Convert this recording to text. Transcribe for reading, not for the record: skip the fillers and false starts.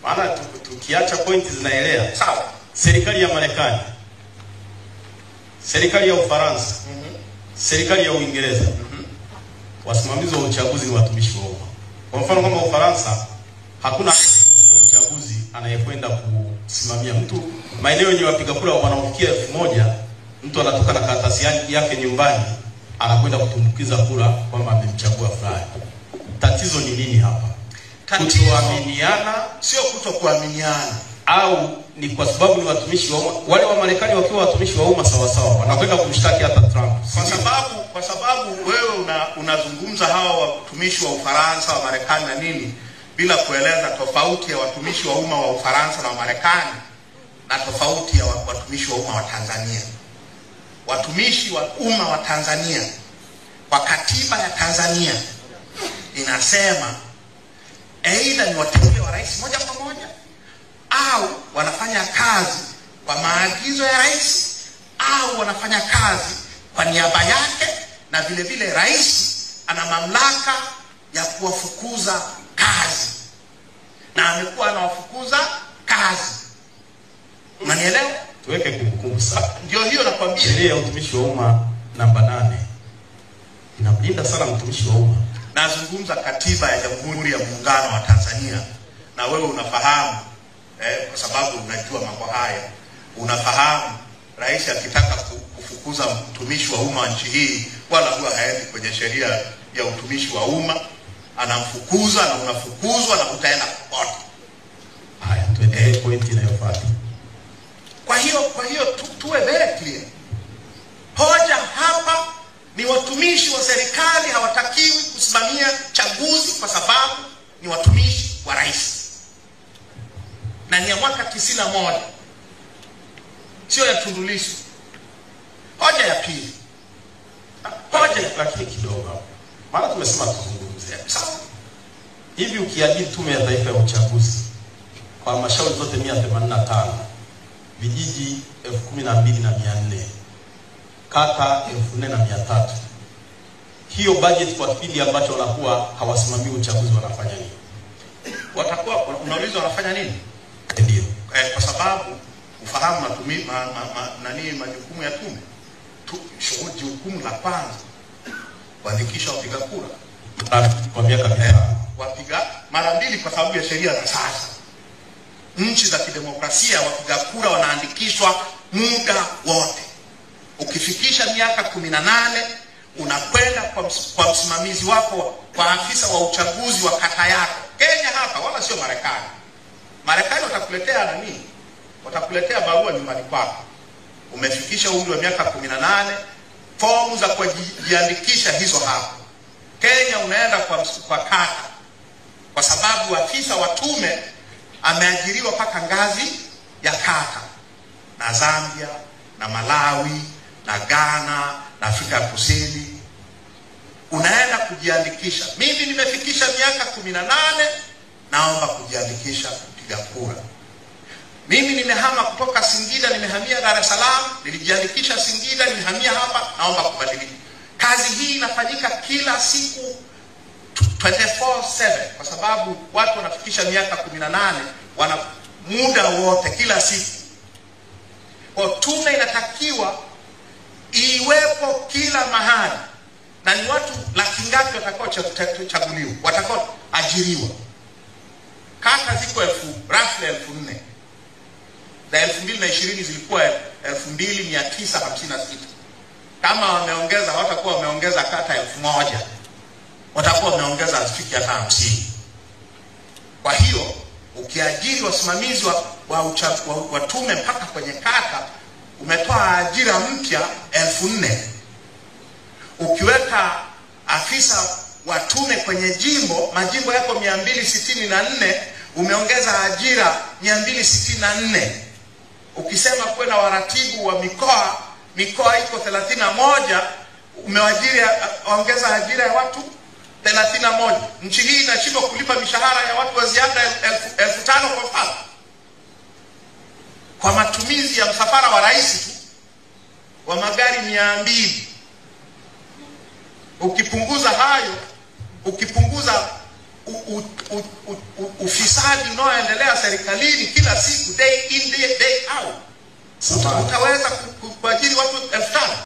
Maana tukiacha pointi zinaelea. Sawa. Serikali ya Marekani, serikali ya Ufaransa, serikali ya Uingereza, wasimamizi wa uchaguzi ni watumishi wa umma. Kwa mfano kama Ufaransa, hakuna uchaguzi anayekwenda kusimamia mtu. Maeneo yenye wapiga kura wanaofikia 1000, mtu anatoka na karatasi yake nyumbani anakwenda kutumbukiza kura kwamba amemchagua fulani. Tatizo ni nini hapa? Kutoaminiana, sio kutokuaminiana, au ni kwa sababu ni watumishi wa umma? Wale wa Marekani wakiwa watumishi wa umma sawa sawa wanakwenda kumshtaki hata Trump. Kwa sababu wewe unazungumza hawa watumishi wa Ufaransa, wa Marekani na nini, bila kueleza tofauti ya watumishi wa umma wa Ufaransa na wa Marekani na tofauti ya watumishi wa umma wa Tanzania. Watumishi wa umma wa Tanzania, kwa katiba ya Tanzania inasema aidha ni wateule wa rais moja kwa moja au wanafanya kazi kwa maagizo ya rais au wanafanya kazi kwa niaba yake, na vile vile rais ana mamlaka ya kuwafukuza kazi na amekuwa anawafukuza kazi. Unanielewa? Tuweke kumbukumbu sana. Ndio hiyo nakwambia. Sheria ya utumishi wa umma namba 8 inamlinda sana mtumishi wa umma. Nazungumza katiba ya Jamhuri ya Muungano wa Tanzania, na wewe unafahamu kwa sababu unajua mambo haya. Unafahamu rais akitaka kufukuza mtumishi wa umma wa nchi hii, wala huwa haendi kwenye sheria ya utumishi wa umma, anamfukuza na unafukuzwa na utaenda kokote. Haya, tuendelee point inayofuata. Kwa hiyo tuwe very clear. Hoja hapa ni watumishi wa serikali hawatakiwi kusimamia chaguzi kwa sababu ni watumishi wa rais. Na ni ya mwaka 91. Sio ya Tundu Lissu. Hoja ya pili. Lakini kidogo. Maana tumesema tuzungumzie. Sawa. Hivi ukiajiri Tume ya Taifa ya Uchaguzi kwa halmashauri zote 185, vijiji 12,400, kata 4,300. Hiyo budget kwa kipindi ambacho wanakuwa hawasimamii uchaguzi wanafanya nini? Watakuwa unauliza wanafanya nini? Ndio. Kwa sababu ufahamu majukumu ya tume. Jukumu la kwanza kuandikisha wapiga kura. Kwa miaka mitano. Wapiga mara 2 kwa sababu ya sheria za sasa. Nchi za kidemokrasia wapiga kura wanaandikishwa muda wote. Ukifikisha miaka 18 unakwenda kwa msimamizi wako, kwa afisa wa uchaguzi wa kata yako. Kenya hapa wala sio Marekani. Marekani watakuletea nani? Watakuletea barua nyumbani kwako. Umefikisha umri wa miaka 18, fomu za kujiandikisha hizo hapo. Kenya unaenda kwa kata, kwa sababu afisa wa tume ameajiriwa paka ngazi ya kata. Na Zambia, na Malawi, na Ghana, na Afrika Kusini. Unaenda kujiandikisha. Mimi nimefikisha miaka 18, naomba kujiandikisha kupiga kura. Mimi nimehama kutoka Singida, nimehamia Dar es Salaam, nilijiandikisha Singida, nimehamia hapa, naomba kubadilika. Kazi hii inafanyika kila siku 24/7 kwa sababu watu wanafikisha miaka 18 wana muda wote kila siku. Kwa tume inatakiwa iwepo kila mahali, na ni watu laki ngapi watakao chaguliwa, watakao ajiriwa. Kata ziko roughly 4,000. Na 2020 zilikuwa 2,956. Kama wameongeza, hawatakuwa wameongeza kata 1,000. Watakuwa wameongeza afiki hata 50. Kwa hiyo ukiajiri wasimamizi wa tume mpaka kwenye kata, umetoa ajira mpya 4,000. Ukiweka afisa wa tume kwenye jimbo, majimbo yako 264, umeongeza ajira 264. Ukisema kuwe na waratibu wa mikoa iko 31, umewajiri ongeza ajira ya watu 31. Nchi hii inashindwa kulipa mishahara ya watu wa ziada 5,000 kwa mfano. Kwa matumizi ya msafara wa rais tu wa magari 200. Ukipunguza hayo, ukipunguza ufisadi unaoendelea serikalini kila siku, day in day out, utaweza kuajiri watu 5,000?